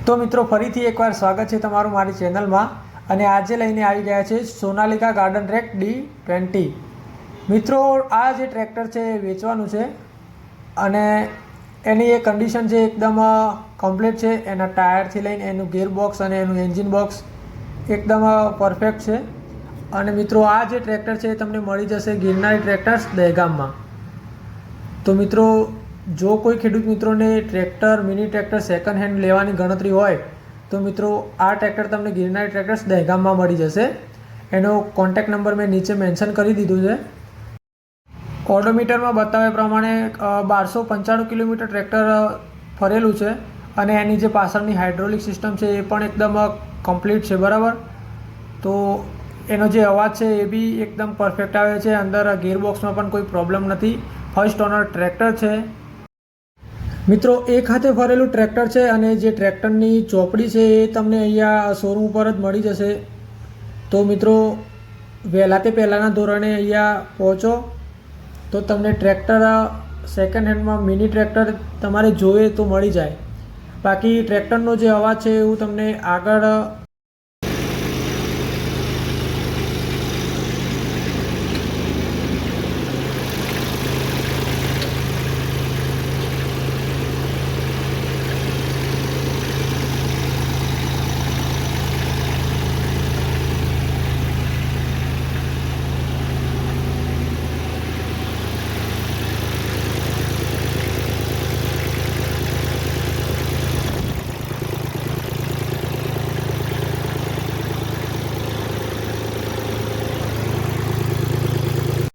તો મિત્રો ફરીથી એકવાર સ્વાગત છે તમારું મારી ચેનલમાં અને આજે લઈને આવી ગયા છે સોનાલિકા ગાર્ડન ટ્રેક D20। મિત્રો આ જે ટ્રેક્ટર છે એ વેચવાનું છે અને એની એ કન્ડિશન છે એકદમ કમ્પ્લીટ છે। એના ટાયરથી લઈને એનું ગિયરબોક્સ અને એનું એન્જિન બોક્સ એકદમ પરફેક્ટ છે। અને મિત્રો આ જે ટ્રેક્ટર છે એ તમને મળી જશે ગિરનારી ટ્રેક્ટર્સ દહેગામમાં। તો મિત્રો જો કોઈ ખેડૂત મિત્રોને tractor mini tractor second hand લેવાની ગણતરી હોય તો મિત્રો આ ટ્રેક્ટર તમને ગિરનારી ટ્રેક્ટર્સ દહેગામમાં મળી જશે। એનો કોન્ટેક્ટ નંબર મેં નીચે મેન્શન કરી દીધું છે। ઓડોમીટરમાં બતાવ્યા પ્રમાણે 1295 કિલોમીટર ટ્રેક્ટર ફરેલું છે અને એની જે પાછળની હાઇડ્રોલિક સિસ્ટમ છે એ પણ એકદમ કમ્પ્લીટ છે, બરાબર। તો એનો જે અવાજ છે એ બી એકદમ પરફેક્ટ આવે છે। અંદર ગિયરબોક્સમાં પણ કોઈ પ્રોબ્લેમ નથી। ફર્સ્ટ ઓનર ટ્રેક્ટર છે મિત્રો। એક હાથે ફરેલું ટ્રેક્ટર છે અને જે ટ્રેક્ટરની ચોપડી છે એ તમને અહીંયા શોરૂમ પર જ મળી જશે। તો મિત્રો વહેલા તે પહેલાંના ધોરણે અહીંયા પહોંચો તો તમને ટ્રેક્ટર સેકન્ડ હેન્ડમાં મિની ટ્રેક્ટર તમારે જોઈએ તો મળી જાય। બાકી ટ્રેક્ટરનો જે અવાજ છે એવું તમને આગળ